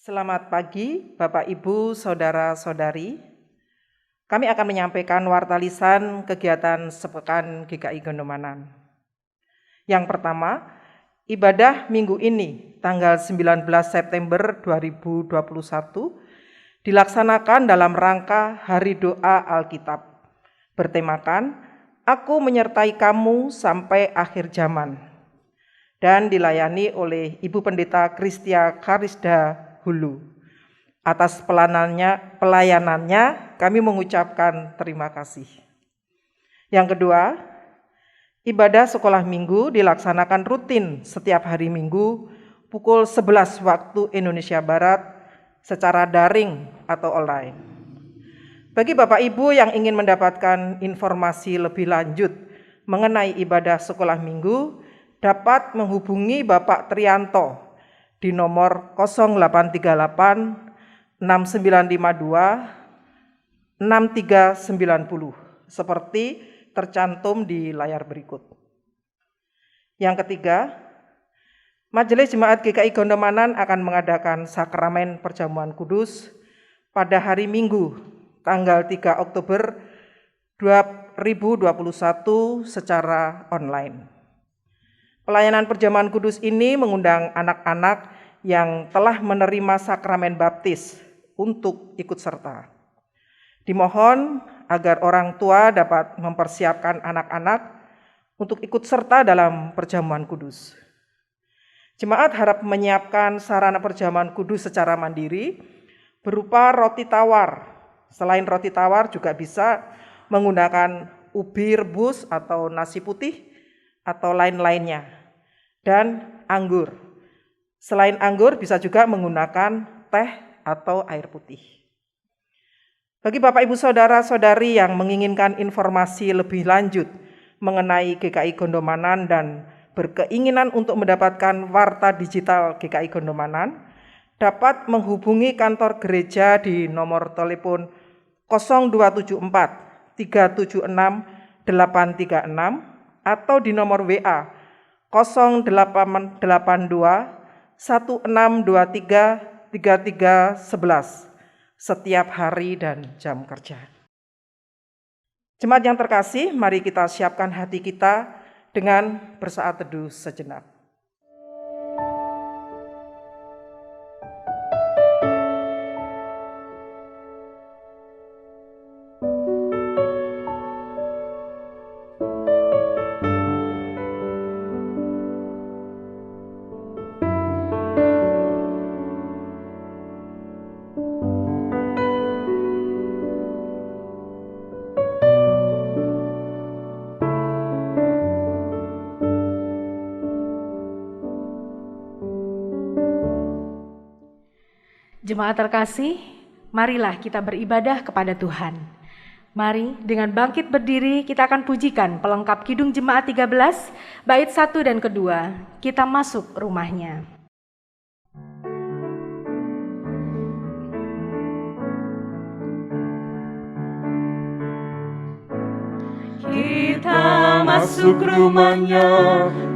Selamat pagi, Bapak, Ibu, Saudara-saudari. Kami akan menyampaikan warta lisan kegiatan sepekan GKI Gondomanan. Yang pertama, ibadah minggu ini, tanggal 19 September 2021, dilaksanakan dalam rangka Hari Doa Alkitab, bertemakan Aku menyertai kamu sampai akhir zaman, dan dilayani oleh Ibu Pendeta Kristia Karisda Hulu. Atas pelayanannya kami mengucapkan terima kasih. Yang kedua, ibadah sekolah minggu dilaksanakan rutin setiap hari Minggu pukul 11 waktu Indonesia Barat secara daring atau online. Bagi Bapak Ibu yang ingin mendapatkan informasi lebih lanjut mengenai ibadah sekolah minggu, dapat menghubungi Bapak Trianto di nomor 0838 6952 6390 seperti tercantum di layar berikut. Yang ketiga, Majelis Jemaat GKI Gondomanan akan mengadakan sakramen perjamuan kudus pada hari Minggu tanggal 3 Oktober 2021 secara online. Pelayanan perjamuan kudus ini mengundang anak-anak yang telah menerima sakramen baptis untuk ikut serta. Dimohon agar orang tua dapat mempersiapkan anak-anak untuk ikut serta dalam perjamuan kudus. Jemaat harap menyiapkan sarana perjamuan kudus secara mandiri berupa roti tawar. Selain roti tawar juga bisa menggunakan ubi rebus atau nasi putih atau lain-lainnya. Dan anggur. Selain anggur bisa juga menggunakan teh atau air putih. Bagi Bapak Ibu Saudara-saudari yang menginginkan informasi lebih lanjut mengenai GKI Gondomanan dan berkeinginan untuk mendapatkan warta digital GKI Gondomanan, dapat menghubungi kantor gereja di nomor telepon 0274 376 836 atau di nomor WA 0882 1623 3311 setiap hari dan jam kerja. Jemaat yang terkasih, mari kita siapkan hati kita dengan bersaat teduh sejenak. Jemaat terkasih, marilah kita beribadah kepada Tuhan. Mari dengan bangkit berdiri kita akan pujikan pelengkap Kidung Jemaat 13, bait 1 dan kedua, kita masuk rumahnya. Kita masuk rumahnya,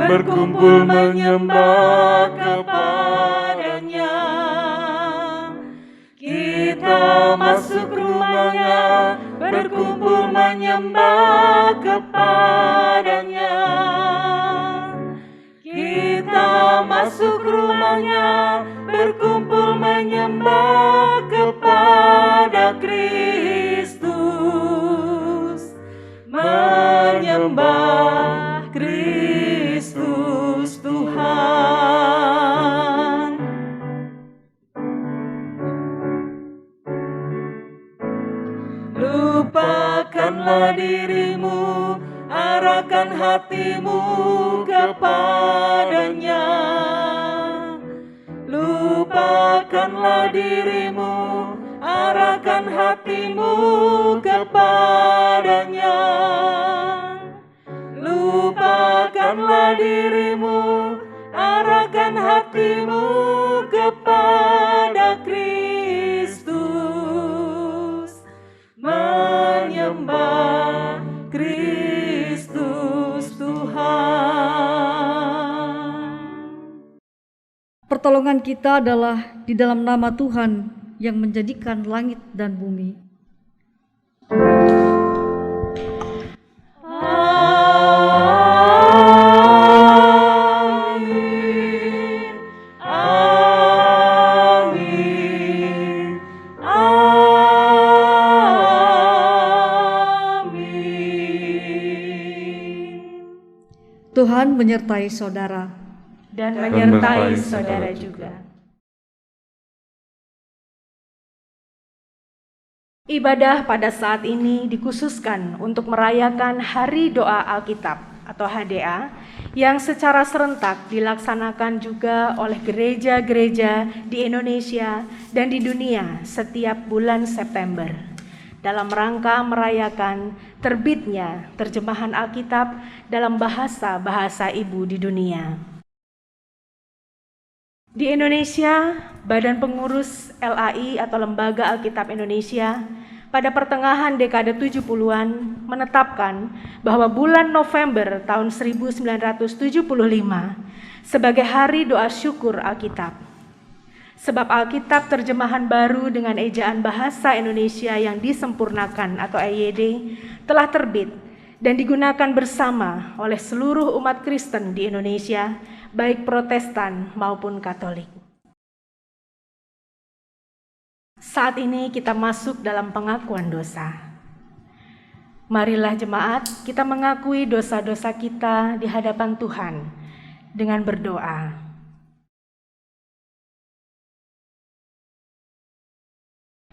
berkumpul menyembah kepadanya. Kita masuk rumahnya, berkumpul menyembah kepadanya. Kita masuk rumahnya, berkumpul menyembah kepada Kristus. Menyembah Kristus Tuhan. Lupakanlah dirimu, arahkan hatimu kepadanya. Lupakanlah dirimu, arahkan hatimu kepadanya. Lupakanlah dirimu, arahkan hatimu kepada Kristus. Menyembah Kristus Tuhan. Pertolongan kita adalah di dalam nama Tuhan yang menjadikan langit dan bumi. Amin. Amin. Amin. Tuhan menyertai saudara. Dan menyertai saudara juga. Ibadah pada saat ini dikhususkan untuk merayakan Hari Doa Alkitab atau HDA yang secara serentak dilaksanakan juga oleh gereja-gereja di Indonesia dan di dunia setiap bulan September dalam rangka merayakan terbitnya terjemahan Alkitab dalam bahasa-bahasa ibu di dunia. Di Indonesia, Badan Pengurus LAI atau Lembaga Alkitab Indonesia pada pertengahan dekade 70-an menetapkan bahwa bulan November tahun 1975 sebagai Hari Doa Syukur Alkitab. Sebab Alkitab terjemahan baru dengan ejaan bahasa Indonesia yang disempurnakan atau EYD telah terbit dan digunakan bersama oleh seluruh umat Kristen di Indonesia, baik Protestan maupun Katolik. Saat ini kita masuk dalam pengakuan dosa. Marilah jemaat, kita mengakui dosa-dosa kita di hadapan Tuhan dengan berdoa.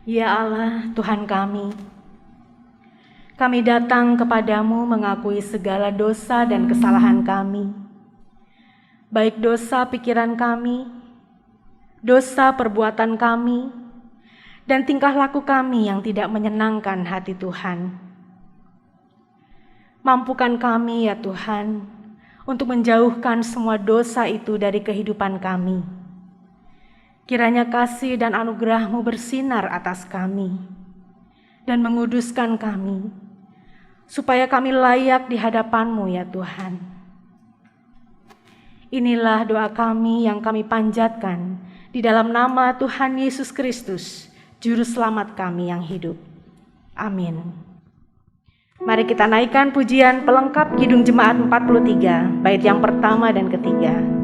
Ya Allah, Tuhan kami datang kepadamu mengakui segala dosa dan kesalahan kami, baik dosa pikiran kami, dosa perbuatan kami, dan tingkah laku kami yang tidak menyenangkan hati Tuhan. Mampukan kami ya Tuhan, untuk menjauhkan semua dosa itu dari kehidupan kami. Kiranya kasih dan anugerah-Mu bersinar atas kami, dan menguduskan kami, supaya kami layak di hadapan-Mu ya Tuhan. Inilah doa kami yang kami panjatkan di dalam nama Tuhan Yesus Kristus, Juru Selamat kami yang hidup. Amin. Mari kita naikkan pujian pelengkap Kidung Jemaat 43, bait yang pertama dan ketiga.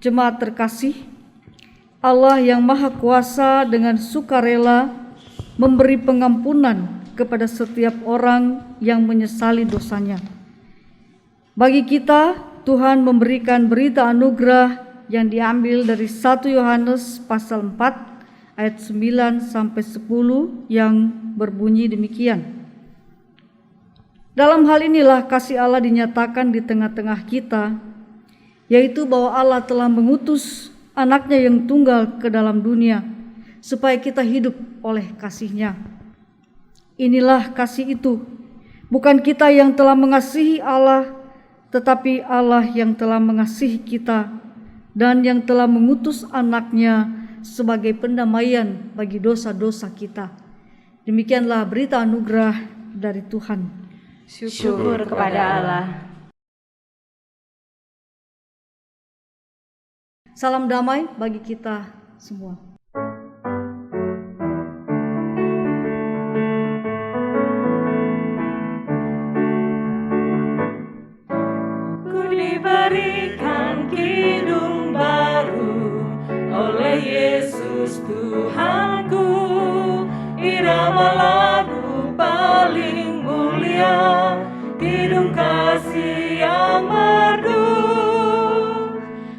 Jemaat terkasih, Allah yang Maha Kuasa dengan sukarela memberi pengampunan kepada setiap orang yang menyesali dosanya. Bagi kita, Tuhan memberikan berita anugerah yang diambil dari 1 Yohanes pasal 4 ayat 9 sampai 10 yang berbunyi demikian. Dalam hal inilah kasih Allah dinyatakan di tengah-tengah kita, yaitu bahwa Allah telah mengutus anaknya yang tunggal ke dalam dunia, supaya kita hidup oleh kasih-Nya. Inilah kasih itu, bukan kita yang telah mengasihi Allah, tetapi Allah yang telah mengasihi kita, dan yang telah mengutus anaknya sebagai pendamaian bagi dosa-dosa kita. Demikianlah berita anugerah dari Tuhan. Syukur kepada Allah. Salam damai bagi kita semua. diberikan kidung baru oleh Yesus Tuhanku. Irama lagu paling mulia, kidung kasih yang merdu.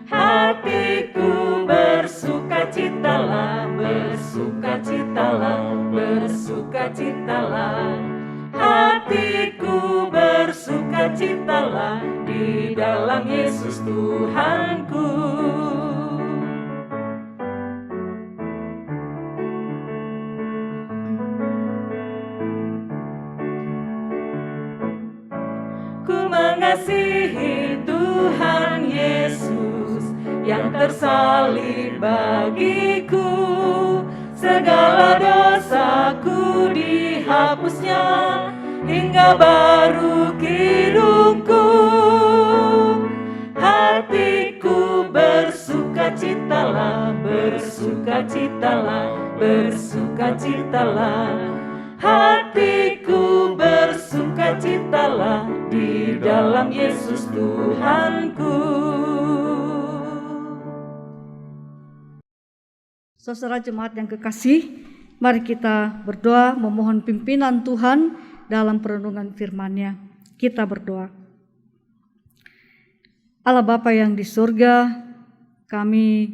Hatiku bersukacitalah, bersukacitalah, bersukacitalah. Hatiku bersukacitalah di dalam Yesus Tuhanku. Ku mengasihi Tuhan Yesus yang tersalib bagiku. Segala dosaku dihapusnya, hingga baru kidungku. Hatiku bersukacitalah, bersukacitalah, bersukacitalah. Hatiku bersukacitalah di dalam Yesus Tuhanku. Saudara jemaat yang kekasih, mari kita berdoa memohon pimpinan Tuhan dalam perenungan firman-Nya. Kita berdoa. Allah Bapa yang di surga, kami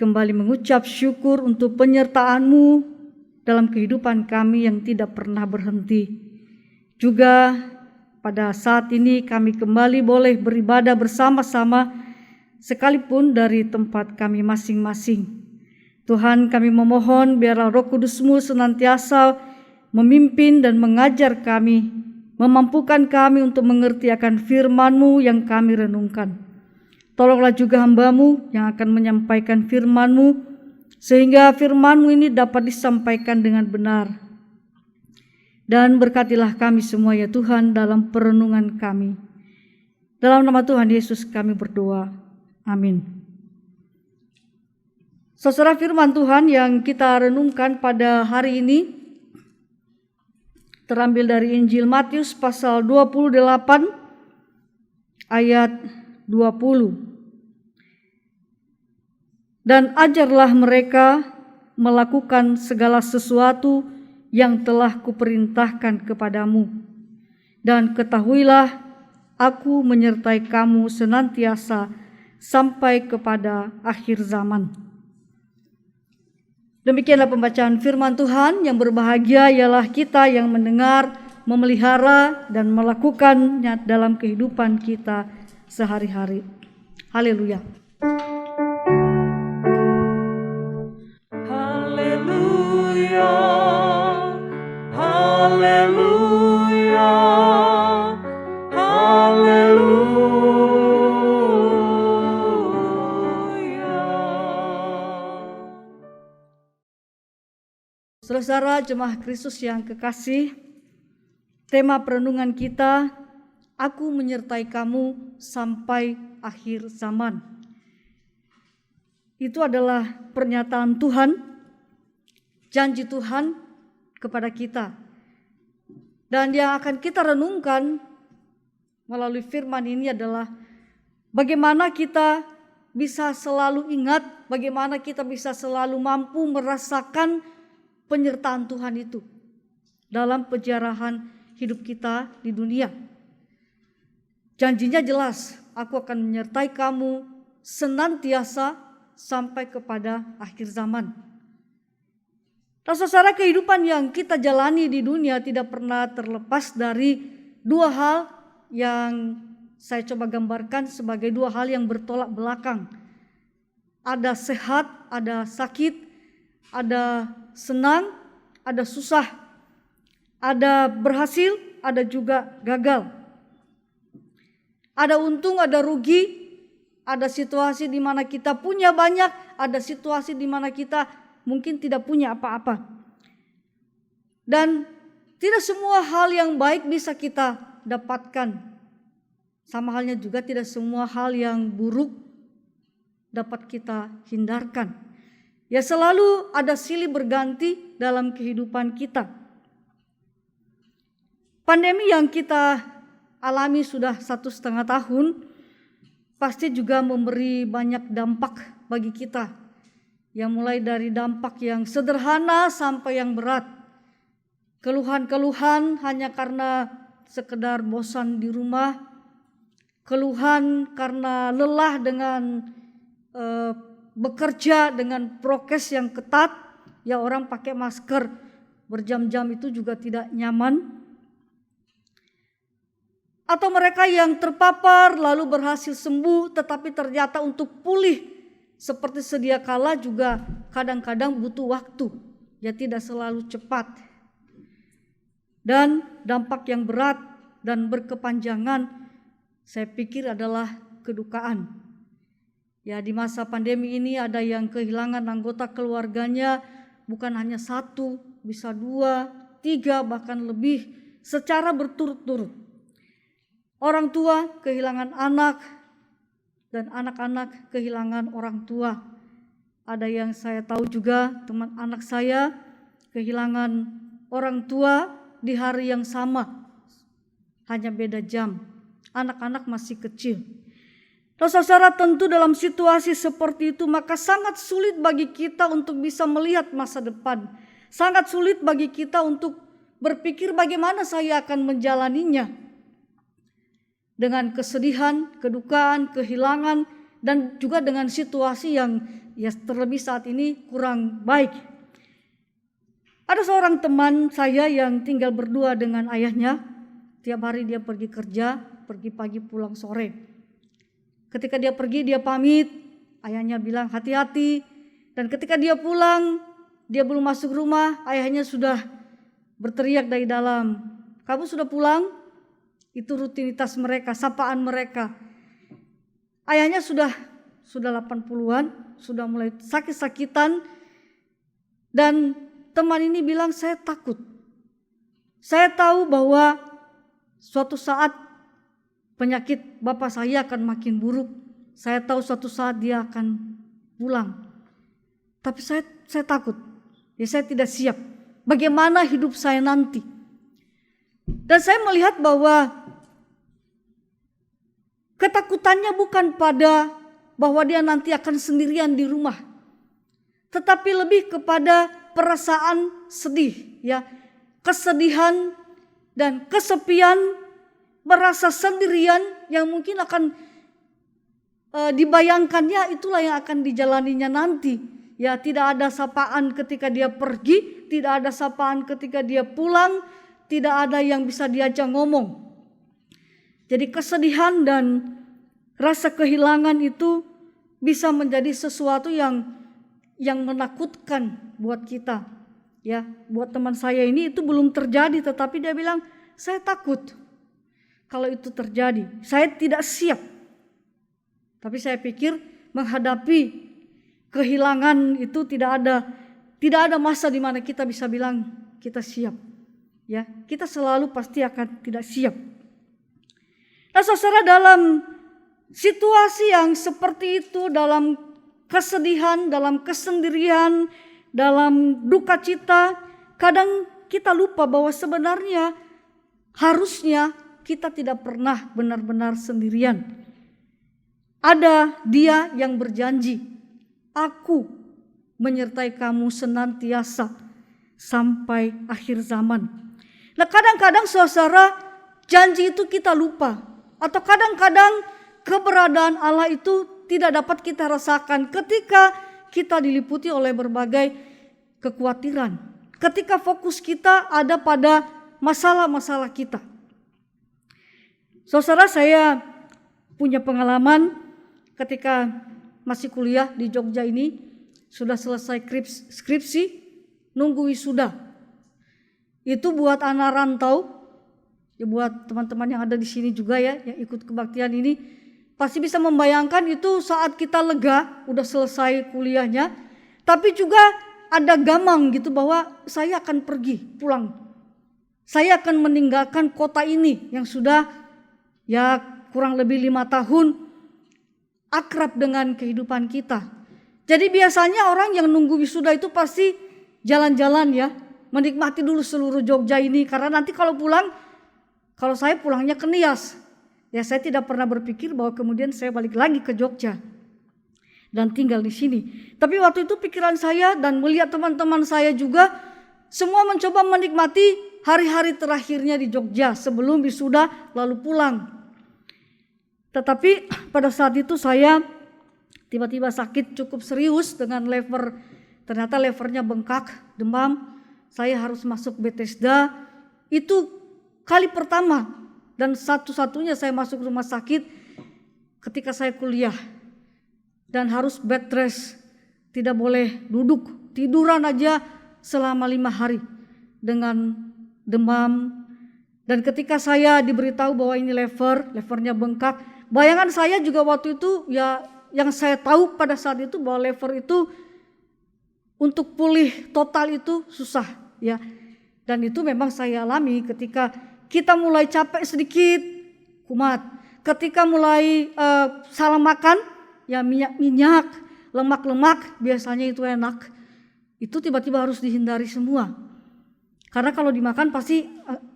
kembali mengucap syukur untuk penyertaan-Mu dalam kehidupan kami yang tidak pernah berhenti. Juga pada saat ini kami kembali boleh beribadah bersama-sama sekalipun dari tempat kami masing-masing. Tuhan, kami memohon biarlah Roh Kudus-Mu senantiasa memimpin dan mengajar kami, memampukan kami untuk mengerti akan firman-Mu yang kami renungkan. Tolonglah juga hamba-Mu yang akan menyampaikan firman-Mu, sehingga firman-Mu ini dapat disampaikan dengan benar. Dan berkatilah kami semua ya Tuhan dalam perenungan kami. Dalam nama Tuhan Yesus kami berdoa. Amin. Saudara, firman Tuhan yang kita renungkan pada hari ini terambil dari Injil Matius pasal 28 ayat 20. Dan ajarlah mereka melakukan segala sesuatu yang telah kuperintahkan kepadamu. Dan ketahuilah, aku menyertai kamu senantiasa sampai kepada akhir zaman. Demikianlah pembacaan firman Tuhan. Yang berbahagia ialah kita yang mendengar, memelihara, dan melakukannya dalam kehidupan kita sehari-hari. Haleluya. Haleluya, haleluya, haleluya. Saudara jemaah Kristus yang kekasih, tema perenungan kita, aku menyertai kamu sampai akhir zaman. Itu adalah pernyataan Tuhan, janji Tuhan kepada kita. Dan yang akan kita renungkan melalui firman ini adalah bagaimana kita bisa selalu ingat, bagaimana kita bisa selalu mampu merasakan penyertaan Tuhan itu dalam penjarahan hidup kita di dunia. Janjinya jelas, aku akan menyertai kamu senantiasa sampai kepada akhir zaman. Dan saudara, kehidupan yang kita jalani di dunia tidak pernah terlepas dari dua hal yang saya coba gambarkan sebagai dua hal yang bertolak belakang. Ada sehat, ada sakit, ada senang, ada susah, ada berhasil, ada juga gagal. Ada untung, ada rugi, ada situasi di mana kita punya banyak, ada situasi di mana kita mungkin tidak punya apa-apa. Dan tidak semua hal yang baik bisa kita dapatkan. Sama halnya juga tidak semua hal yang buruk dapat kita hindarkan. Ya, selalu ada silih berganti dalam kehidupan kita. Pandemi yang kita alami sudah 1,5 tahun pasti juga memberi banyak dampak bagi kita. Yang mulai dari dampak yang sederhana sampai yang berat. Keluhan-keluhan hanya karena sekedar bosan di rumah. Keluhan karena lelah dengan bekerja dengan prokes yang ketat. Ya, orang pakai masker berjam-jam itu juga tidak nyaman. Atau mereka yang terpapar lalu berhasil sembuh tetapi ternyata untuk pulih seperti sedia kala juga kadang-kadang butuh waktu. Ya, tidak selalu cepat. Dan dampak yang berat dan berkepanjangan saya pikir adalah kedukaan. Ya, di masa pandemi ini ada yang kehilangan anggota keluarganya bukan hanya 1, bisa 2, 3 bahkan lebih secara berturut-turut. Orang tua kehilangan anak dan anak-anak kehilangan orang tua. Ada yang saya tahu juga teman anak saya kehilangan orang tua di hari yang sama, hanya beda jam. Anak-anak masih kecil. Dan saudara, tentu dalam situasi seperti itu maka sangat sulit bagi kita untuk bisa melihat masa depan. Sangat sulit bagi kita untuk berpikir bagaimana saya akan menjalaninya. Dengan kesedihan, kedukaan, kehilangan, dan juga dengan situasi yang ya terlebih saat ini kurang baik. Ada seorang teman saya yang tinggal berdua dengan ayahnya. Tiap hari dia pergi kerja, pergi pagi pulang sore. Ketika dia pergi dia pamit, ayahnya bilang hati-hati. Dan ketika dia pulang, dia belum masuk rumah, ayahnya sudah berteriak dari dalam, "Kamu sudah pulang?" Itu rutinitas mereka, sapaan mereka. Ayahnya sudah 80-an, sudah mulai sakit-sakitan. Dan teman ini bilang, "Saya takut. Saya tahu bahwa suatu saat penyakit bapak saya akan makin buruk. Saya tahu suatu saat dia akan pulang. Tapi saya takut. Ya, saya tidak siap. Bagaimana hidup saya nanti?" Dan saya melihat bahwa ketakutannya bukan pada bahwa dia nanti akan sendirian di rumah, tetapi lebih kepada perasaan sedih, ya, kesedihan dan kesepian, merasa sendirian yang mungkin akan dibayangkannya itulah yang akan dijalaninya nanti. Ya, tidak ada sapaan ketika dia pergi, tidak ada sapaan ketika dia pulang, tidak ada yang bisa diajak ngomong. Jadi kesedihan dan rasa kehilangan itu bisa menjadi sesuatu yang menakutkan buat kita. Ya, buat teman saya ini itu belum terjadi, tetapi dia bilang, "Saya takut kalau itu terjadi. Saya tidak siap." Tapi saya pikir menghadapi kehilangan itu tidak ada masa di mana kita bisa bilang kita siap. Ya, kita selalu pasti akan tidak siap. Nah, saudara, dalam situasi yang seperti itu, dalam kesedihan, dalam kesendirian, dalam duka cita, kadang kita lupa bahwa sebenarnya harusnya kita tidak pernah benar-benar sendirian. Ada Dia yang berjanji, "Aku menyertai kamu senantiasa sampai akhir zaman." Nah, kadang-kadang saudara, janji itu kita lupa. Atau kadang-kadang keberadaan Allah itu tidak dapat kita rasakan ketika kita diliputi oleh berbagai kekhawatiran. Ketika fokus kita ada pada masalah-masalah kita. Saudara, saya punya pengalaman ketika masih kuliah di Jogja ini. Sudah selesai skripsi, nunggu wisuda. Itu buat anak rantau, ya buat teman-teman yang ada di sini juga ya, yang ikut kebaktian ini, pasti bisa membayangkan itu saat kita lega, udah selesai kuliahnya, tapi juga ada gamang gitu bahwa saya akan pergi, pulang. Saya akan meninggalkan kota ini yang sudah ya kurang lebih 5 tahun akrab dengan kehidupan kita. Jadi biasanya orang yang nunggu wisuda itu pasti jalan-jalan ya, menikmati dulu seluruh Jogja ini, karena nanti kalau pulang, kalau saya pulangnya ke Nias, Ya, saya tidak pernah berpikir bahwa kemudian saya balik lagi ke Jogja dan tinggal di sini. Tapi waktu itu pikiran saya dan melihat teman-teman saya juga semua mencoba menikmati hari-hari terakhirnya di Jogja sebelum wisuda lalu pulang. Tetapi pada saat itu saya tiba-tiba sakit cukup serius dengan lever. Ternyata levernya bengkak, demam. Saya harus masuk Bethesda. Itu kali pertama dan satu-satunya saya masuk rumah sakit ketika saya kuliah. Dan harus bed rest, tidak boleh duduk, tiduran aja selama 5 hari dengan demam. Dan ketika saya diberitahu bahwa ini levernya bengkak, bayangan saya juga waktu itu ya, yang saya tahu pada saat itu bahwa lever itu untuk pulih total itu susah ya. Dan itu memang saya alami ketika kita mulai capek sedikit, kumat. Ketika mulai salah makan, ya minyak-minyak, lemak-lemak biasanya itu enak. Itu tiba-tiba harus dihindari semua. Karena kalau dimakan pasti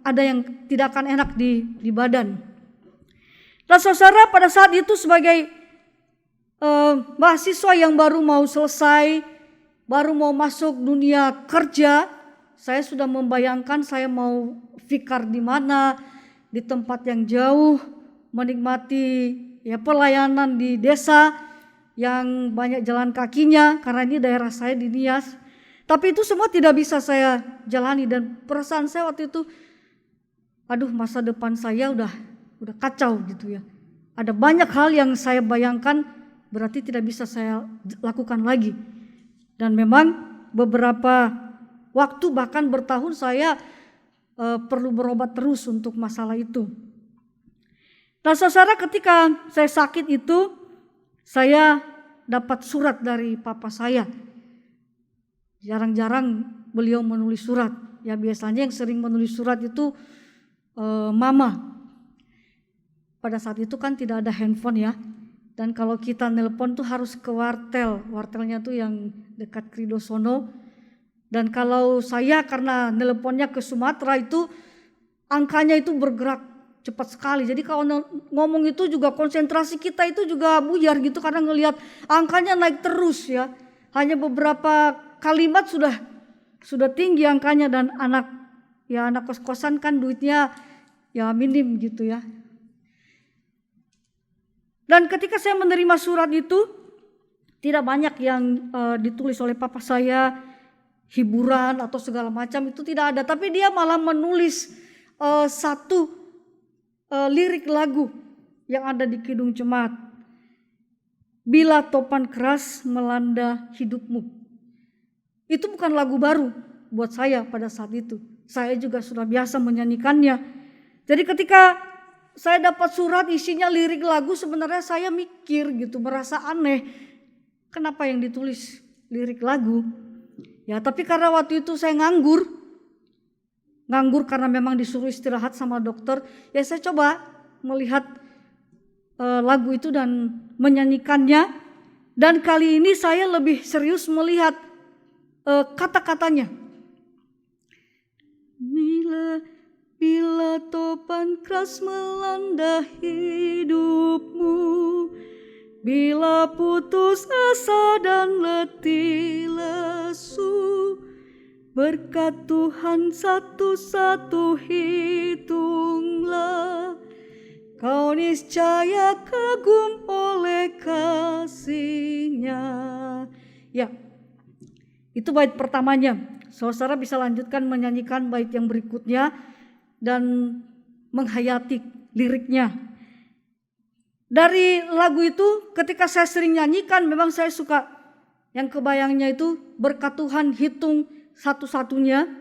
ada yang tidak akan enak di badan. Nah saudara, pada saat itu sebagai mahasiswa yang baru mau selesai, baru mau masuk dunia kerja, saya sudah membayangkan saya mau fikar di mana, di tempat yang jauh, menikmati ya pelayanan di desa yang banyak jalan kakinya karena ini daerah saya di Nias. Tapi itu semua tidak bisa saya jalani dan perasaan saya waktu itu, aduh masa depan saya udah kacau gitu ya. Ada banyak hal yang saya bayangkan berarti tidak bisa saya lakukan lagi. Dan memang beberapa waktu bahkan bertahun saya perlu berobat terus untuk masalah itu. Nah saudara, ketika saya sakit itu saya dapat surat dari papa saya. Jarang-jarang beliau menulis surat. Ya biasanya yang sering menulis surat itu mama. Pada saat itu kan tidak ada handphone ya. Dan kalau kita nelpon tuh harus ke wartel. Wartelnya tuh yang dekat Kridosono. Dan kalau saya karena nelponnya ke Sumatera itu angkanya itu bergerak cepat sekali. Jadi kalau ngomong itu juga konsentrasi kita itu juga buyar gitu karena ngelihat angkanya naik terus ya. Hanya beberapa kalimat sudah tinggi angkanya dan anak kos-kosan kan duitnya ya minim gitu ya. Dan ketika saya menerima surat itu tidak banyak yang ditulis oleh papa saya, hiburan atau segala macam itu tidak ada. Tapi dia malah menulis satu lirik lagu yang ada di Kidung Jemaat. Bila topan keras melanda hidupmu. Itu bukan lagu baru buat saya pada saat itu. Saya juga sudah biasa menyanyikannya. Jadi ketika saya dapat surat isinya lirik lagu, sebenarnya saya mikir gitu, merasa aneh. Kenapa yang ditulis lirik lagu? Ya tapi karena waktu itu saya nganggur karena memang disuruh istirahat sama dokter. Ya saya coba melihat lagu itu dan menyanyikannya. Dan kali ini saya lebih serius melihat kata-katanya. Bila topan keras melanda hidupmu, bila putus asa dan letih lesu, berkat Tuhan satu-satu hitunglah, kau niscaya kagum oleh kasih-Nya. Ya, itu bait pertamanya. Saudara bisa lanjutkan menyanyikan bait yang berikutnya dan menghayati liriknya. Dari lagu itu ketika saya sering nyanyikan memang saya suka yang kebayangnya itu berkat Tuhan hitung satu-satunya.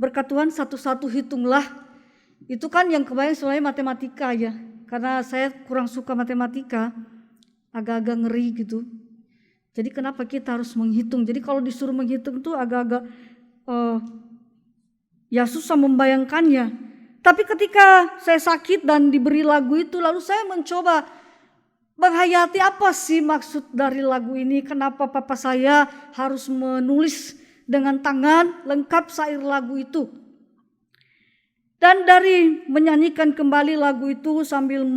Berkat Tuhan satu-satu hitunglah. Itu kan yang kebayang selain matematika ya. Karena saya kurang suka matematika. Agak-agak ngeri gitu. Jadi kenapa kita harus menghitung? Jadi kalau disuruh menghitung tuh agak-agak ya susah membayangkannya. Tapi ketika saya sakit dan diberi lagu itu, lalu saya mencoba menghayati apa sih maksud dari lagu ini. Kenapa papa saya harus menulis dengan tangan lengkap syair lagu itu. Dan dari menyanyikan kembali lagu itu sambil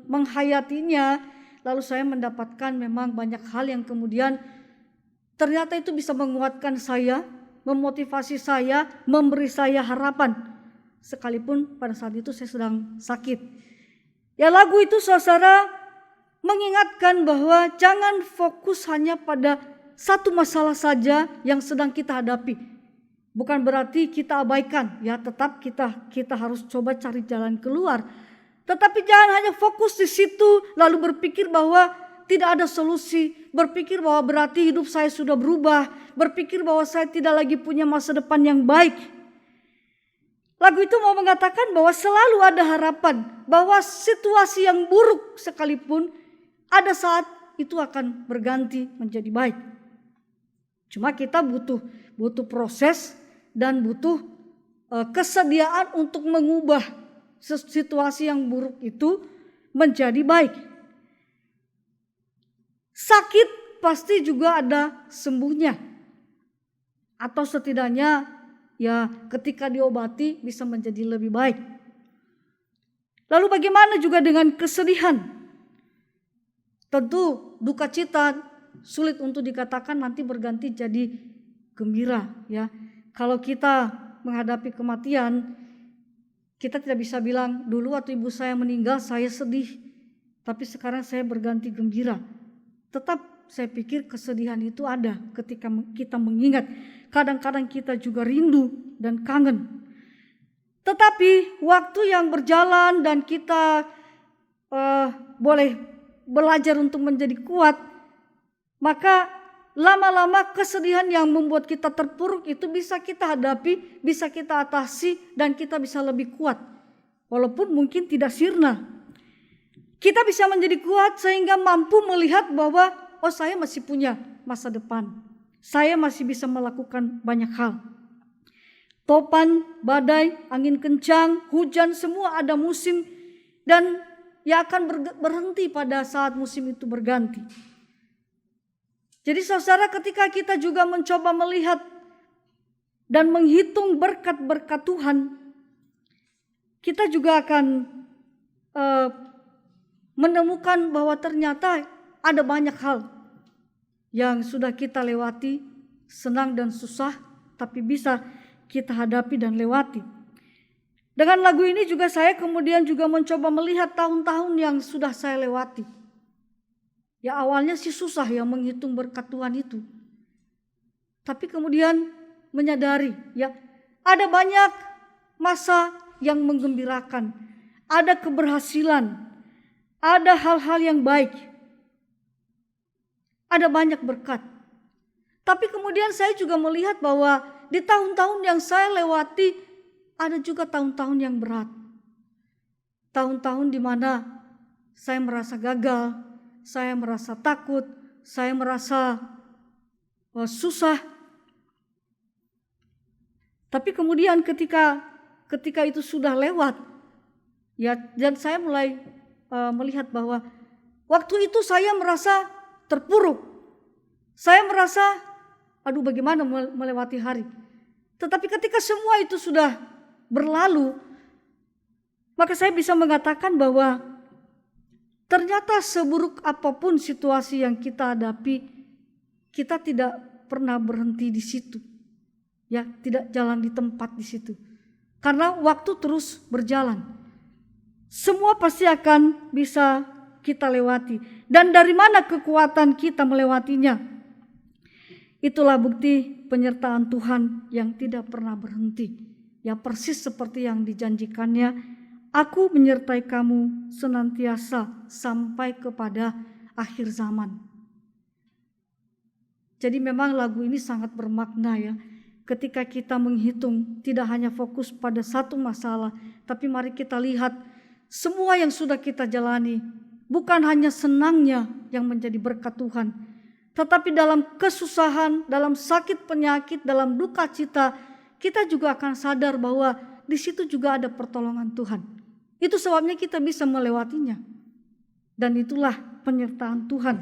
menghayatinya, lalu saya mendapatkan memang banyak hal yang kemudian ternyata itu bisa menguatkan saya, memotivasi saya, memberi saya harapan. Sekalipun pada saat itu saya sedang sakit. Ya, lagu itu saudara mengingatkan bahwa jangan fokus hanya pada satu masalah saja yang sedang kita hadapi. Bukan berarti kita abaikan, ya tetap kita harus coba cari jalan keluar. Tetapi jangan hanya fokus di situ lalu berpikir bahwa tidak ada solusi, berpikir bahwa berarti hidup saya sudah berubah, berpikir bahwa saya tidak lagi punya masa depan yang baik. Lagu itu mau mengatakan bahwa selalu ada harapan, bahwa situasi yang buruk sekalipun ada saat itu akan berganti menjadi baik. Cuma kita butuh proses dan butuh kesediaan untuk mengubah situasi yang buruk itu menjadi baik. Sakit pasti juga ada sembuhnya. Atau setidaknya ya ketika diobati bisa menjadi lebih baik. Lalu bagaimana juga dengan kesedihan? Tentu duka cita sulit untuk dikatakan nanti berganti jadi gembira, ya. Kalau kita menghadapi kematian, kita tidak bisa bilang dulu waktu ibu saya meninggal saya sedih, tapi sekarang saya berganti gembira. Tetap saya pikir kesedihan itu ada ketika kita mengingat. Kadang-kadang kita juga rindu dan kangen. Tetapi waktu yang berjalan dan kita boleh belajar untuk menjadi kuat, maka lama-lama kesedihan yang membuat kita terpuruk itu bisa kita hadapi, bisa kita atasi, dan kita bisa lebih kuat. Walaupun mungkin tidak sirna. Kita bisa menjadi kuat sehingga mampu melihat bahwa saya masih punya masa depan. Saya masih bisa melakukan banyak hal. Topan, badai, angin kencang, hujan, semua ada musim. Dan ya akan berhenti pada saat musim itu berganti. Jadi saudara, ketika kita juga mencoba melihat dan menghitung berkat-berkat Tuhan, kita juga akan menemukan bahwa ternyata ada banyak hal yang sudah kita lewati, senang dan susah, tapi bisa kita hadapi dan lewati. Dengan lagu ini juga saya kemudian juga mencoba melihat tahun-tahun yang sudah saya lewati. Ya awalnya sih susah ya menghitung berkat Tuhan itu. Tapi kemudian menyadari ya ada banyak masa yang menggembirakan. Ada keberhasilan. Ada hal-hal yang baik. Ada banyak berkat. Tapi kemudian saya juga melihat bahwa di tahun-tahun yang saya lewati ada juga tahun-tahun yang berat. Tahun-tahun di mana saya merasa gagal, saya merasa takut, saya merasa susah. Tapi kemudian ketika itu sudah lewat, ya dan saya mulai melihat bahwa waktu itu saya merasa terpuruk. Saya merasa aduh bagaimana melewati hari. Tetapi ketika semua itu sudah berlalu, maka saya bisa mengatakan bahwa ternyata seburuk apapun situasi yang kita hadapi, kita tidak pernah berhenti di situ. Ya, tidak jalan di tempat di situ. Karena waktu terus berjalan. Semua pasti akan bisa kita lewati. Dan dari mana kekuatan kita melewatinya? Itulah bukti penyertaan Tuhan yang tidak pernah berhenti. Ya persis seperti yang dijanjikannya, aku menyertai kamu senantiasa sampai kepada akhir zaman. Jadi memang lagu ini sangat bermakna ya. Ketika kita menghitung tidak hanya fokus pada satu masalah, tapi mari kita lihat semua yang sudah kita jalani. Bukan hanya senangnya yang menjadi berkat Tuhan, tetapi dalam kesusahan, dalam sakit penyakit, dalam duka cita, kita juga akan sadar bahwa di situ juga ada pertolongan Tuhan. Itu sebabnya kita bisa melewatinya. Dan itulah penyertaan Tuhan.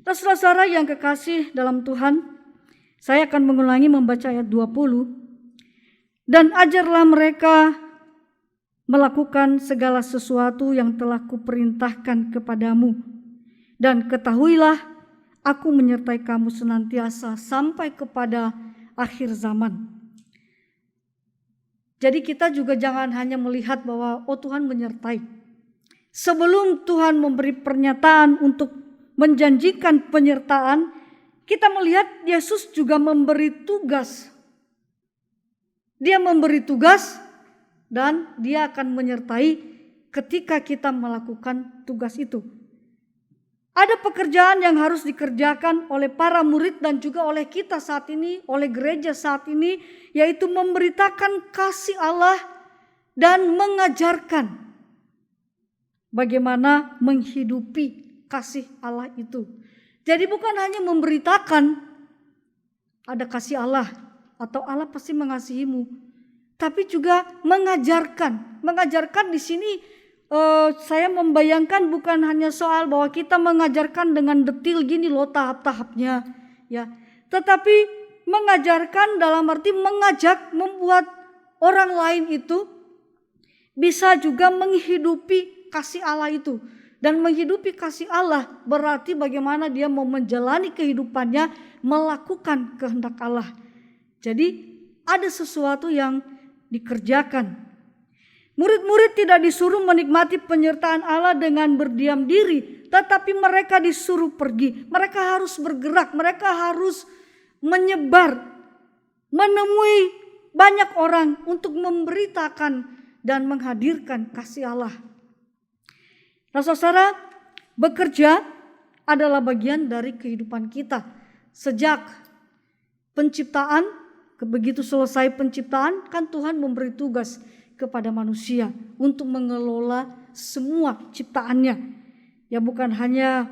Dan saudara yang kekasih dalam Tuhan, saya akan mengulangi membaca ayat 20. Dan ajarlah mereka melakukan segala sesuatu yang telah kuperintahkan kepadamu. Dan ketahuilah, aku menyertai kamu senantiasa sampai kepada akhir zaman. Jadi kita juga jangan hanya melihat bahwa Tuhan menyertai. Sebelum Tuhan memberi pernyataan untuk menjanjikan penyertaan, kita melihat Yesus juga memberi tugas. Dia memberi tugas dan dia akan menyertai ketika kita melakukan tugas itu. Ada pekerjaan yang harus dikerjakan oleh para murid dan juga oleh kita saat ini, oleh gereja saat ini, yaitu memberitakan kasih Allah dan mengajarkan bagaimana menghidupi kasih Allah itu. Jadi bukan hanya memberitakan ada kasih Allah atau Allah pasti mengasihimu, tapi juga mengajarkan. Mengajarkan di sini saya membayangkan bukan hanya soal bahwa kita mengajarkan dengan detil gini loh tahap-tahapnya, ya. Tetapi mengajarkan dalam arti mengajak, membuat orang lain itu bisa juga menghidupi kasih Allah itu. Dan menghidupi kasih Allah berarti bagaimana dia mau menjalani kehidupannya, melakukan kehendak Allah. Jadi ada sesuatu yang dikerjakan. Murid-murid tidak disuruh menikmati penyertaan Allah dengan berdiam diri, tetapi mereka disuruh pergi. Mereka harus bergerak, mereka harus menyebar, menemui banyak orang untuk memberitakan dan menghadirkan kasih Allah. Nah, saudara, bekerja adalah bagian dari kehidupan kita. Sejak penciptaan, begitu selesai penciptaan, kan Tuhan memberi tugas kepada manusia untuk mengelola semua ciptaannya. Ya, bukan hanya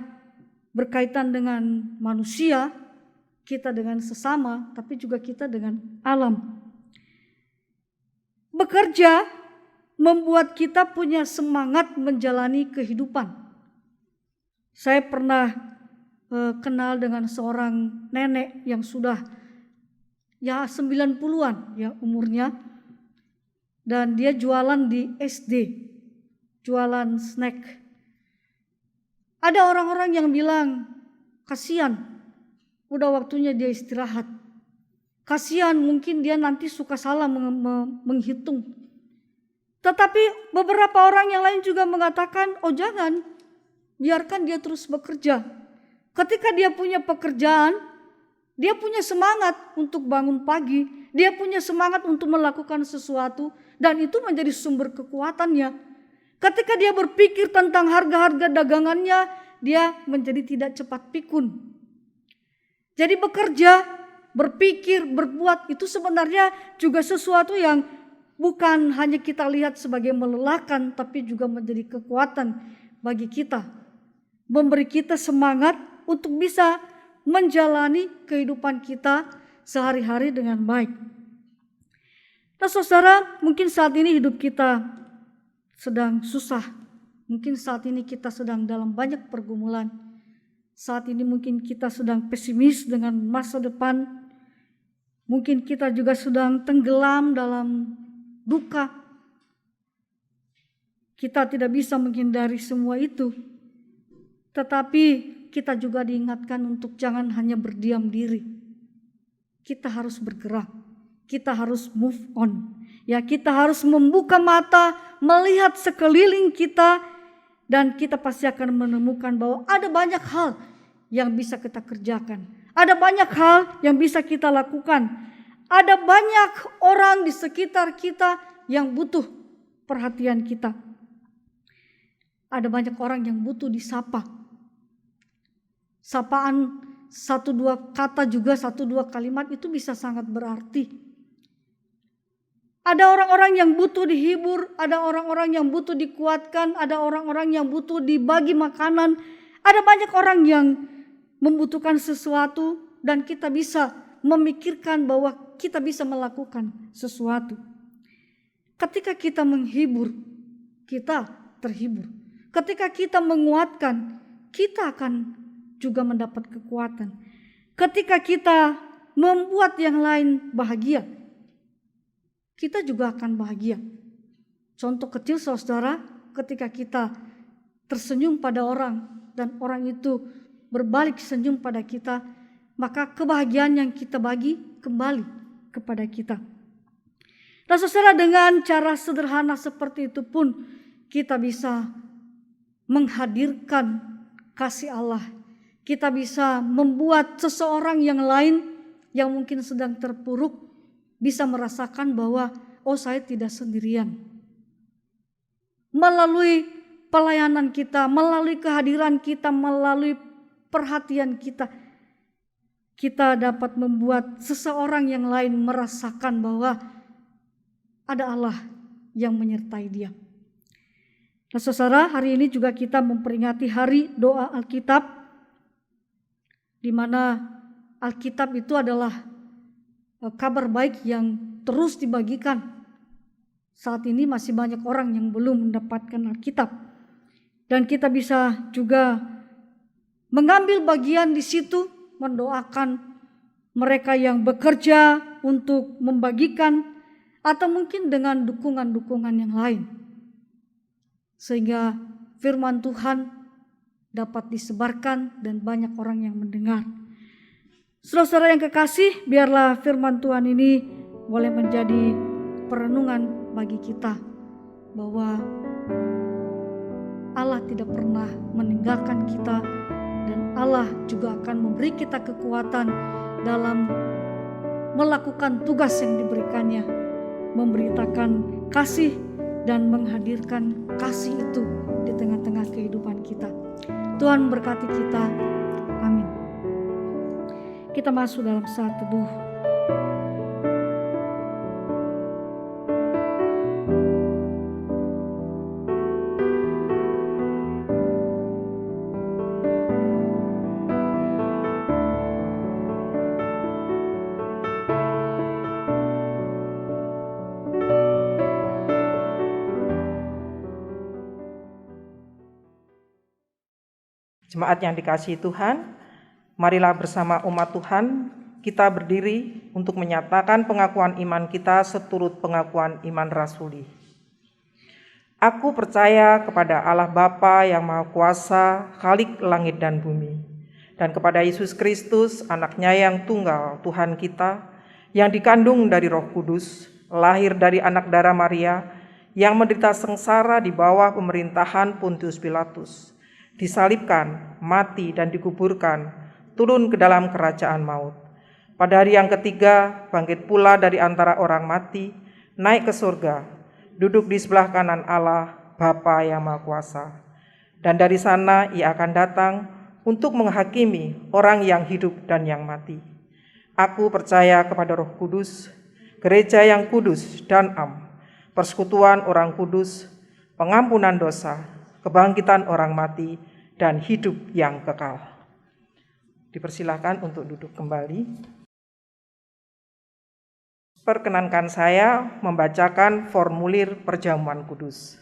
berkaitan dengan manusia, kita dengan sesama, tapi juga kita dengan alam. Bekerja membuat kita punya semangat menjalani kehidupan. Saya pernah kenal dengan seorang nenek yang sudah 90-an ya umurnya. Dan dia jualan di SD, jualan snack. Ada orang-orang yang bilang, kasihan, udah waktunya dia istirahat. Kasihan, mungkin dia nanti suka salah menghitung. Tetapi beberapa orang yang lain juga mengatakan, oh jangan, biarkan dia terus bekerja. Ketika dia punya pekerjaan, dia punya semangat untuk bangun pagi, dia punya semangat untuk melakukan sesuatu, dan itu menjadi sumber kekuatannya. Ketika dia berpikir tentang harga-harga dagangannya, dia menjadi tidak cepat pikun. Jadi bekerja, berpikir, berbuat itu sebenarnya juga sesuatu yang bukan hanya kita lihat sebagai melelahkan, tapi juga menjadi kekuatan bagi kita. Memberi kita semangat untuk bisa menjalani kehidupan kita sehari-hari dengan baik. Nah, saudara, mungkin saat ini hidup kita sedang susah. Mungkin saat ini kita sedang dalam banyak pergumulan. Saat ini mungkin kita sedang pesimis dengan masa depan. Mungkin kita juga sedang tenggelam dalam duka. Kita tidak bisa menghindari semua itu. Tetapi kita juga diingatkan untuk jangan hanya berdiam diri. Kita harus bergerak. Kita harus move on. Ya, kita harus membuka mata, melihat sekeliling kita, dan kita pasti akan menemukan bahwa ada banyak hal yang bisa kita kerjakan. Ada banyak hal yang bisa kita lakukan. Ada banyak orang di sekitar kita yang butuh perhatian kita. Ada banyak orang yang butuh disapa. Sapaan 1-2 kata juga, 1-2 kalimat itu bisa sangat berarti. Ada orang-orang yang butuh dihibur, ada orang-orang yang butuh dikuatkan, ada orang-orang yang butuh dibagi makanan. Ada banyak orang yang membutuhkan sesuatu dan kita bisa memikirkan bahwa kita bisa melakukan sesuatu. Ketika kita menghibur, kita terhibur. Ketika kita menguatkan, kita akan juga mendapat kekuatan. Ketika kita membuat yang lain bahagia, kita juga akan bahagia. Contoh kecil saudara, ketika kita tersenyum pada orang dan orang itu berbalik senyum pada kita, maka kebahagiaan yang kita bagi kembali kepada kita. Dan saudara, dengan cara sederhana seperti itu pun kita bisa menghadirkan kasih Allah. Kita bisa membuat seseorang yang lain yang mungkin sedang terpuruk bisa merasakan bahwa saya tidak sendirian. Melalui pelayanan kita, melalui kehadiran kita, melalui perhatian kita, kita dapat membuat seseorang yang lain merasakan bahwa ada Allah yang menyertai dia. Nah saudara, hari ini juga kita memperingati hari doa Alkitab, di mana Alkitab itu adalah kabar baik yang terus dibagikan. Saat ini masih banyak orang yang belum mendapatkan Alkitab. Dan kita bisa juga mengambil bagian di situ, mendoakan mereka yang bekerja untuk membagikan, atau mungkin dengan dukungan-dukungan yang lain. Sehingga firman Tuhan dapat disebarkan dan banyak orang yang mendengar. Saudara-saudara yang kekasih, biarlah firman Tuhan ini boleh menjadi perenungan bagi kita bahwa Allah tidak pernah meninggalkan kita dan Allah juga akan memberi kita kekuatan dalam melakukan tugas yang diberikannya, memberitakan kasih dan menghadirkan kasih itu di tengah-tengah kehidupan kita. Tuhan berkati kita. Amin. Kita masuk dalam saat teduh. Jemaat yang dikasihi Tuhan, marilah bersama umat Tuhan kita berdiri untuk menyatakan pengakuan iman kita seturut pengakuan iman rasuli. Aku percaya kepada Allah Bapa yang Maha Kuasa, Khalik langit dan bumi, dan kepada Yesus Kristus, Anaknya yang tunggal, Tuhan kita, yang dikandung dari Roh Kudus, lahir dari anak darah Maria, yang menderita sengsara di bawah pemerintahan Pontius Pilatus, disalibkan, mati dan dikuburkan, turun ke dalam kerajaan maut. Pada hari yang ketiga, bangkit pula dari antara orang mati, naik ke surga, duduk di sebelah kanan Allah, Bapa yang Maha Kuasa. Dan dari sana ia akan datang untuk menghakimi orang yang hidup dan yang mati. Aku percaya kepada Roh Kudus, gereja yang kudus dan am, persekutuan orang kudus, pengampunan dosa, kebangkitan orang mati, dan hidup yang kekal. Dipersilakan untuk duduk kembali. Perkenankan saya membacakan formulir perjamuan kudus.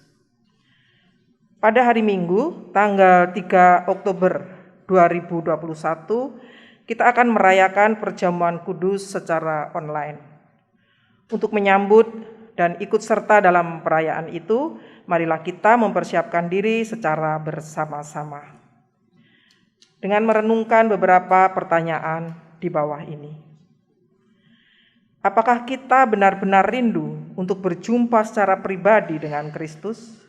Pada hari Minggu, tanggal 3 Oktober 2021, kita akan merayakan perjamuan kudus secara online. Untuk menyambut dan ikut serta dalam perayaan itu, marilah kita mempersiapkan diri secara bersama-sama dengan merenungkan beberapa pertanyaan di bawah ini. Apakah kita benar-benar rindu untuk berjumpa secara pribadi dengan Kristus?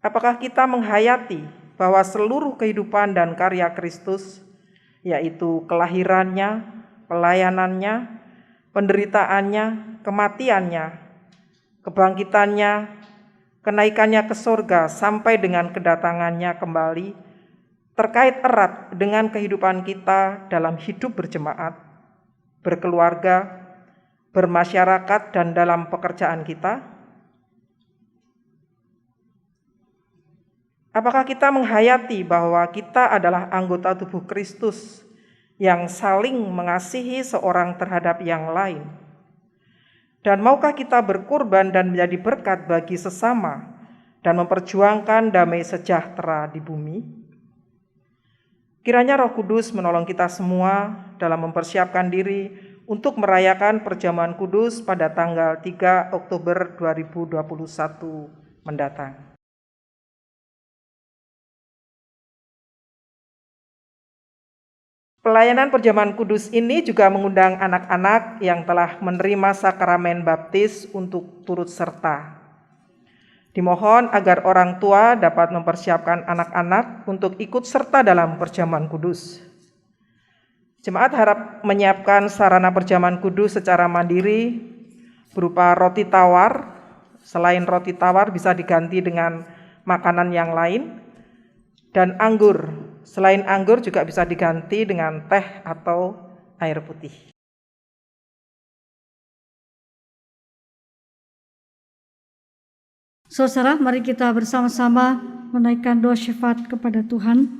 Apakah kita menghayati bahwa seluruh kehidupan dan karya Kristus, yaitu kelahirannya, pelayanannya, penderitaannya, kematiannya, kebangkitannya, kenaikannya ke surga sampai dengan kedatangannya kembali, terkait erat dengan kehidupan kita dalam hidup berjemaat, berkeluarga, bermasyarakat, dan dalam pekerjaan kita? Apakah kita menghayati bahwa kita adalah anggota tubuh Kristus yang saling mengasihi seorang terhadap yang lain? Dan maukah kita berkorban dan menjadi berkat bagi sesama dan memperjuangkan damai sejahtera di bumi? Kiranya Roh Kudus menolong kita semua dalam mempersiapkan diri untuk merayakan perjamuan kudus pada tanggal 3 Oktober 2021 mendatang. Pelayanan perjamuan kudus ini juga mengundang anak-anak yang telah menerima sakramen baptis untuk turut serta. Dimohon agar orang tua dapat mempersiapkan anak-anak untuk ikut serta dalam perjamuan kudus. Jemaat harap menyiapkan sarana perjamuan kudus secara mandiri berupa roti tawar. Selain roti tawar bisa diganti dengan makanan yang lain, dan anggur. Selain anggur juga bisa diganti dengan teh atau air putih. Saudara, mari kita bersama-sama menaikkan doa syafaat kepada Tuhan.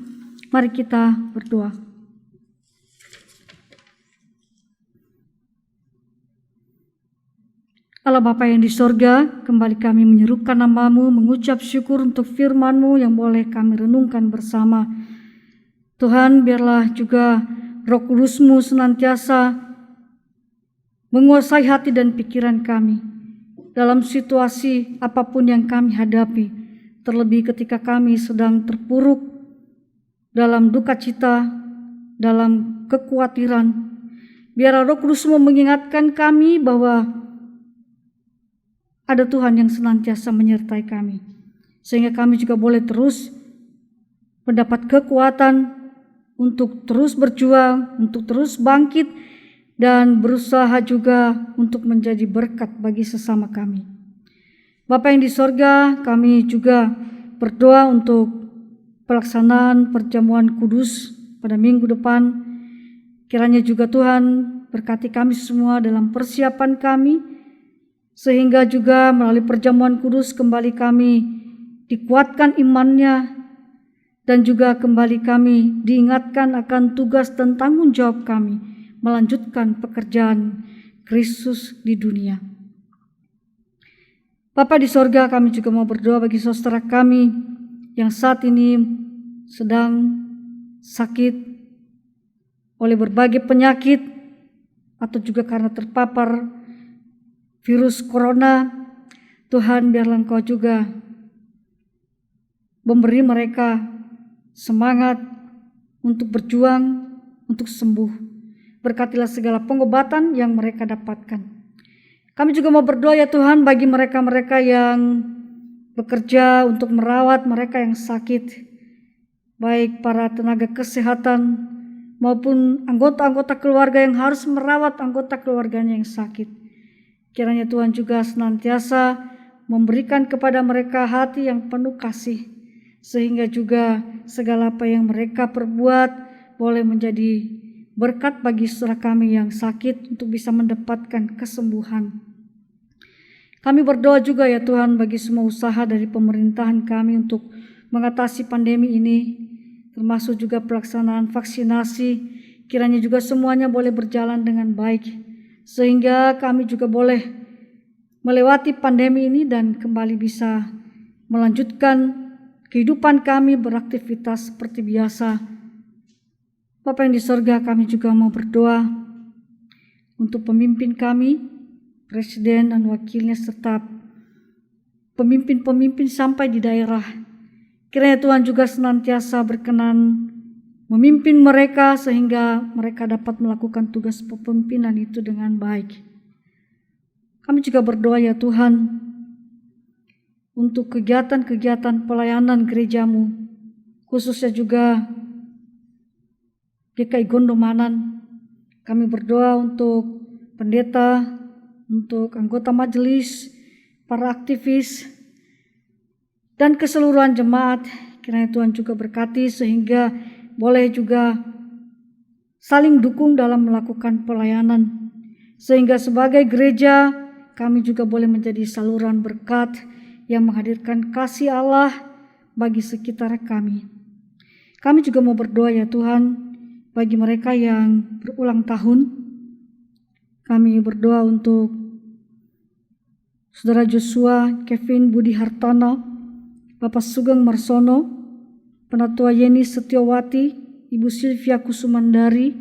Mari kita berdoa. Allah Bapa yang di sorga, kembali kami menyerukan nama-Mu, mengucap syukur untuk firman-Mu yang boleh kami renungkan bersama. Tuhan, biarlah juga Roh Kudus-Mu senantiasa menguasai hati dan pikiran kami dalam situasi apapun yang kami hadapi, terlebih ketika kami sedang terpuruk dalam duka cita, dalam kekhawatiran. Biar Roh Kudus-Mu mengingatkan kami bahwa ada Tuhan yang senantiasa menyertai kami, sehingga kami juga boleh terus mendapat kekuatan untuk terus berjuang, untuk terus bangkit, dan berusaha juga untuk menjadi berkat bagi sesama kami. Bapa yang di sorga, kami juga berdoa untuk pelaksanaan perjamuan kudus pada minggu depan. Kiranya juga Tuhan berkati kami semua dalam persiapan kami, sehingga juga melalui perjamuan kudus kembali kami dikuatkan imannya, dan juga kembali kami diingatkan akan tugas dan tanggung jawab kami melanjutkan pekerjaan Kristus di dunia. Bapa di sorga, kami juga mau berdoa bagi saudara kami yang saat ini sedang sakit oleh berbagai penyakit atau juga karena terpapar virus corona. Tuhan, biarlah Engkau juga memberi mereka semangat untuk berjuang, untuk sembuh. Berkatilah segala pengobatan yang mereka dapatkan. Kami juga mau berdoa ya Tuhan bagi mereka-mereka yang bekerja untuk merawat mereka yang sakit, baik para tenaga kesehatan maupun anggota-anggota keluarga yang harus merawat anggota keluarganya yang sakit. Kiranya Tuhan juga senantiasa memberikan kepada mereka hati yang penuh kasih, sehingga juga segala apa yang mereka perbuat boleh menjadi berkat bagi saudara kami yang sakit untuk bisa mendapatkan kesembuhan. Kami berdoa juga ya Tuhan bagi semua usaha dari pemerintahan kami untuk mengatasi pandemi ini, termasuk juga pelaksanaan vaksinasi. Kiranya juga semuanya boleh berjalan dengan baik, sehingga kami juga boleh melewati pandemi ini dan kembali bisa melanjutkan kehidupan kami beraktivitas seperti biasa. Bapa yang di sorga, kami juga mau berdoa untuk pemimpin kami, presiden dan wakilnya, serta pemimpin-pemimpin sampai di daerah. Kiranya Tuhan juga senantiasa berkenan memimpin mereka sehingga mereka dapat melakukan tugas kepemimpinan itu dengan baik. Kami juga berdoa ya Tuhan untuk kegiatan-kegiatan pelayanan gerejamu, khususnya juga GKI Gondomanan. Kami berdoa untuk pendeta, untuk anggota majelis, para aktivis, dan keseluruhan jemaat. Kiranya Tuhan juga berkati sehingga boleh juga saling dukung dalam melakukan pelayanan, sehingga sebagai gereja kami juga boleh menjadi saluran berkat yang menghadirkan kasih Allah bagi sekitar kami. Kami juga mau berdoa ya Tuhan bagi mereka yang berulang tahun. Kami berdoa untuk Saudara Joshua Kevin Budi Hartono, Bapak Sugeng Marsono, Penatua Yeni Setiawati, Ibu Silvia Kusumandari,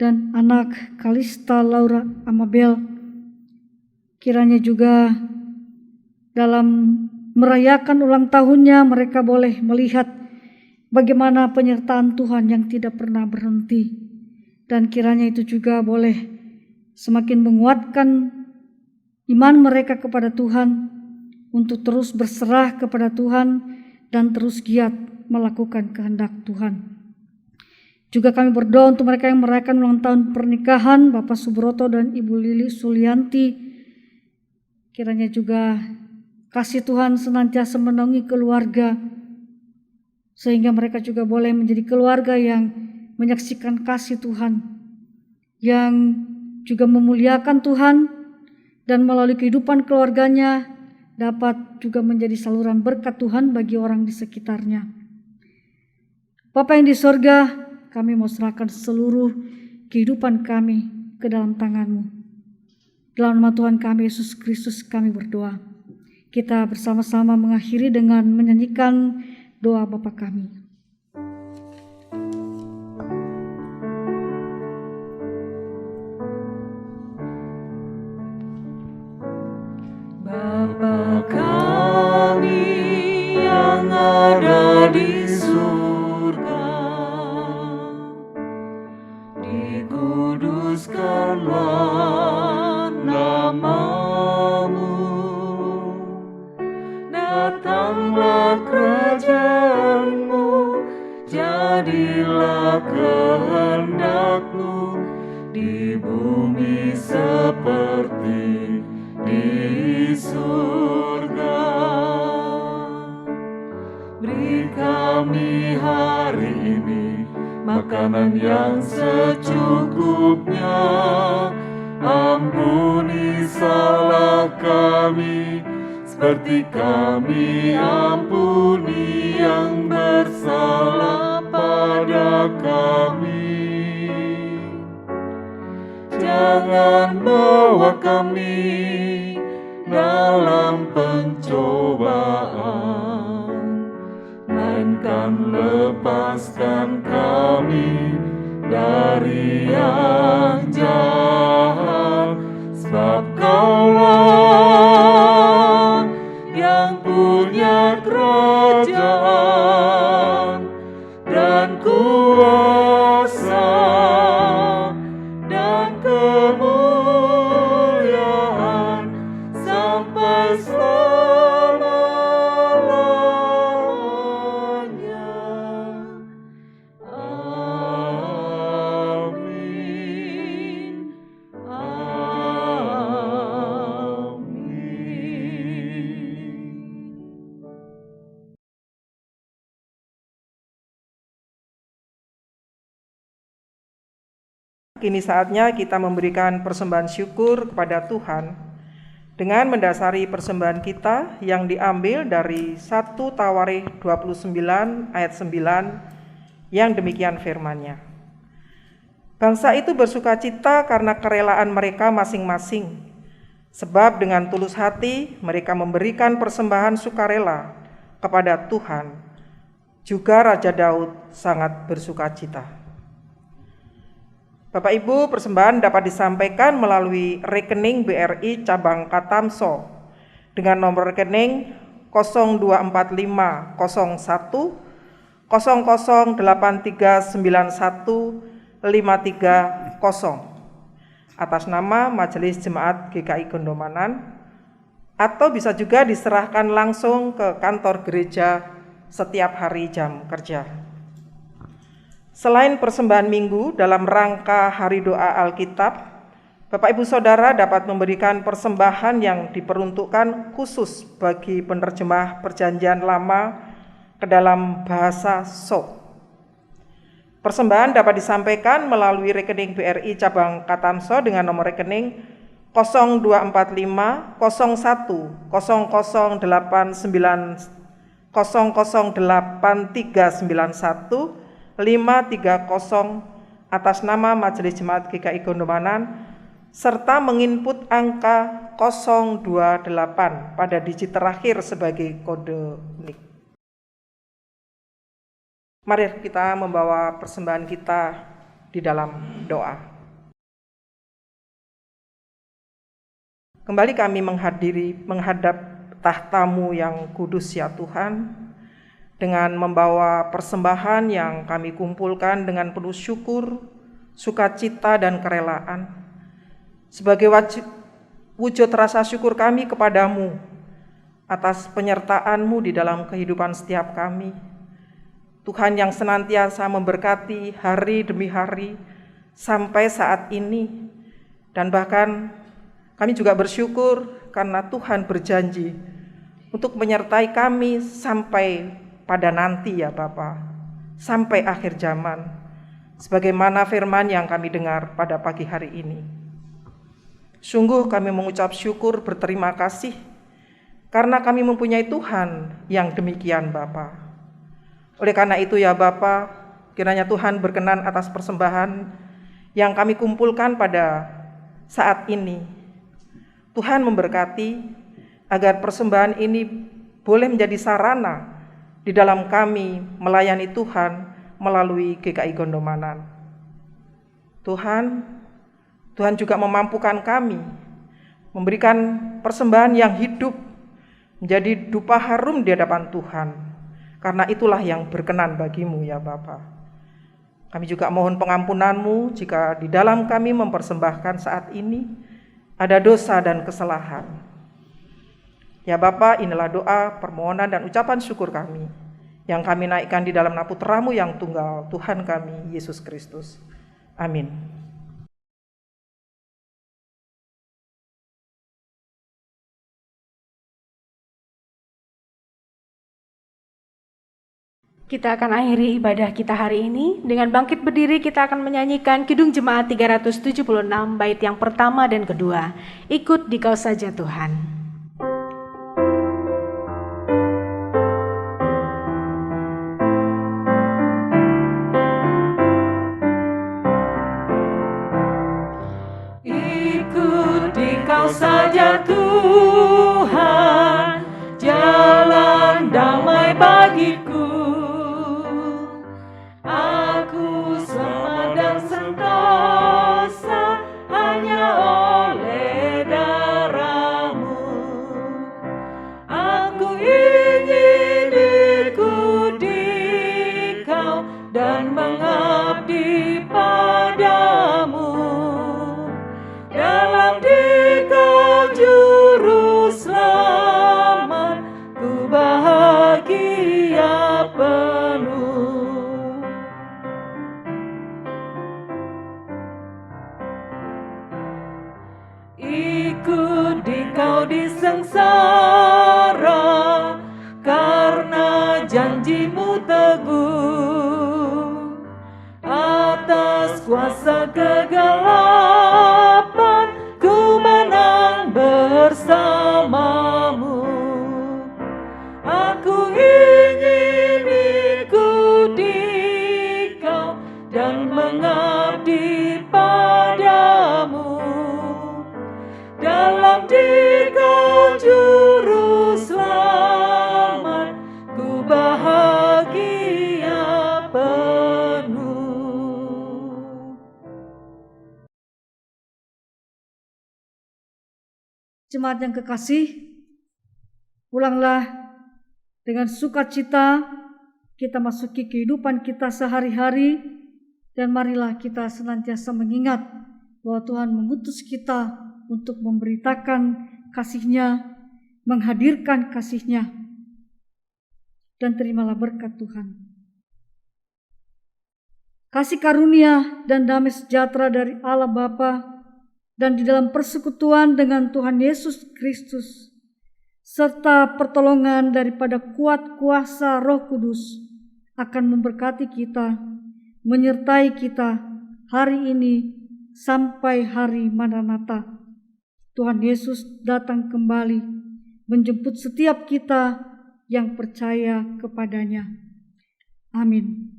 dan anak Kalista Laura Amabel. Kiranya juga dalam merayakan ulang tahunnya mereka boleh melihat bagaimana penyertaan Tuhan yang tidak pernah berhenti. Dan kiranya itu juga boleh semakin menguatkan iman mereka kepada Tuhan untuk terus berserah kepada Tuhan dan terus giat melakukan kehendak Tuhan. Juga kami berdoa untuk mereka yang merayakan ulang tahun pernikahan Bapak Subroto dan Ibu Lili Sulianti. Kiranya juga kasih Tuhan senantiasa menaungi keluarga, sehingga mereka juga boleh menjadi keluarga yang menyaksikan kasih Tuhan, yang juga memuliakan Tuhan, dan melalui kehidupan keluarganya dapat juga menjadi saluran berkat Tuhan bagi orang di sekitarnya. Bapa yang di sorga, kami mau serahkan seluruh kehidupan kami ke dalam tangan-Mu. Dalam nama Tuhan kami Yesus Kristus kami berdoa. Kita bersama-sama mengakhiri dengan menyanyikan doa Bapa kami. Bapa kami yang ada di surga, dikuduskanlah nama-Mu, datanglah kerajaan-Mu, jadilah kehendak-Mu di bumi seperti di surga. Beri kami hari ini makanan yang secukupnya, ampuni salah kami seperti kami ampuni yang bersalah pada kami. Jangan bawa kami dalam pencobaan, melainkan lepaskan kami dari yang jahat. Sebab Kaulah yang punya kerajaan dan kuasa dan kemuliaan sampai selama-lamanya. Amin. Amin. Kini saatnya kita memberikan persembahan syukur kepada Tuhan dengan mendasari persembahan kita yang diambil dari 1 Tawarikh 29 ayat 9 yang demikian firman-Nya. Bangsa itu bersukacita karena kerelaan mereka masing-masing, sebab dengan tulus hati mereka memberikan persembahan sukarela kepada Tuhan. Juga Raja Daud sangat bersukacita. Bapak Ibu, persembahan dapat disampaikan melalui rekening BRI cabang Katamso dengan nomor rekening 024501 008391 530 atas nama Majelis Jemaat GKI Gondomanan, atau bisa juga diserahkan langsung ke kantor gereja setiap hari jam kerja. Selain persembahan minggu dalam rangka Hari Doa Alkitab, Bapak Ibu Saudara dapat memberikan persembahan yang diperuntukkan khusus bagi penerjemah Perjanjian Lama ke dalam bahasa Sok. Persembahan dapat disampaikan melalui rekening BRI cabang Katamso dengan nomor rekening 0245 01 0089 008 530 atas nama Majelis Jemaat GKI Gondomanan, serta menginput angka 028 pada digit terakhir sebagai kode NIK. Mari kita membawa persembahan kita di dalam doa. Kembali kami menghadap tahta-Mu yang kudus ya Tuhan, dengan membawa persembahan yang kami kumpulkan dengan penuh syukur, sukacita dan kerelaan. Sebagai wujud rasa syukur kami kepadamu atas penyertaan-Mu di dalam kehidupan setiap kami. Tuhan yang senantiasa memberkati hari demi hari sampai saat ini. Dan bahkan kami juga bersyukur karena Tuhan berjanji untuk menyertai kami sampai pada nanti ya Bapa, sampai akhir zaman, sebagaimana firman yang kami dengar pada pagi hari ini. Sungguh kami mengucap syukur berterima kasih karena kami mempunyai Tuhan yang demikian Bapa. Oleh karena itu ya Bapa, kiranya Tuhan berkenan atas persembahan yang kami kumpulkan pada saat ini. Tuhan memberkati agar persembahan ini boleh menjadi sarana di dalam kami melayani Tuhan melalui GKI Gondomanan. Tuhan juga memampukan kami memberikan persembahan yang hidup menjadi dupa harum di hadapan Tuhan. Karena itulah yang berkenan bagimu ya Bapa. Kami juga mohon pengampunan-Mu jika di dalam kami mempersembahkan saat ini ada dosa dan kesalahan. Ya Bapa, inilah doa, permohonan dan ucapan syukur kami yang kami naikkan di dalam nama Putra-Mu yang tunggal, Tuhan kami, Yesus Kristus. Amin. Kita akan akhiri ibadah kita hari ini. Dengan bangkit berdiri kita akan menyanyikan Kidung Jemaat 376 bait yang pertama dan kedua. Ikut Dikau saja Tuhan. Ikut Dikau saja Tuhan, jalan damai bagiku. Aku selamat dan sentosa hanya oleh darah-Mu. Aku ingin ikut Dikau dan mengabdi padamu. Dalam Dikau juru selamat, ku bahagia penuh. Ikut Dikau di sengsara, karena janji-Mu teguh. Atas kuasa kegelapan, ku menang bersama-Mu. Aku ingin ikut Dikau dan mengabdi padamu. Dalam Dikau juru selamat, ku bahagia penuh. Jemaat yang kekasih, pulanglah dengan sukacita kita masuki kehidupan kita sehari-hari, dan marilah kita senantiasa mengingat bahwa Tuhan mengutus kita untuk memberitakan kasih-Nya, menghadirkan kasih-Nya, dan terimalah berkat Tuhan. Kasih karunia dan damai sejahtera dari Allah Bapa dan di dalam persekutuan dengan Tuhan Yesus Kristus, serta pertolongan daripada kuat kuasa Roh Kudus akan memberkati kita, menyertai kita hari ini sampai hari Maranatha. Tuhan Yesus datang kembali menjemput setiap kita yang percaya kepadanya. Amin.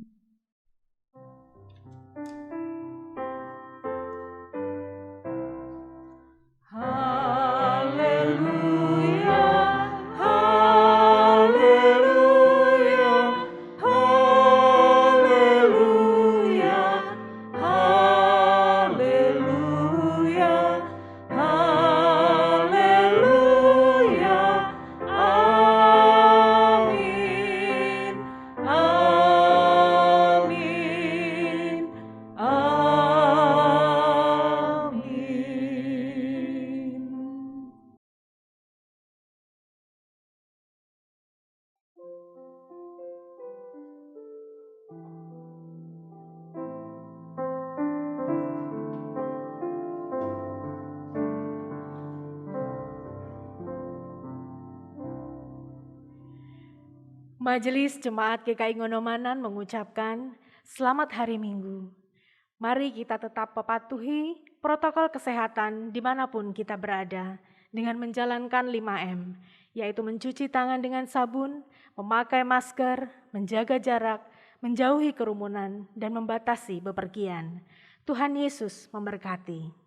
Majelis Jemaat GKI Ngonomanan mengucapkan selamat hari Minggu. Mari kita tetap mematuhi protokol kesehatan dimanapun kita berada dengan menjalankan 5M, yaitu mencuci tangan dengan sabun, memakai masker, menjaga jarak, menjauhi kerumunan, dan membatasi bepergian. Tuhan Yesus memberkati.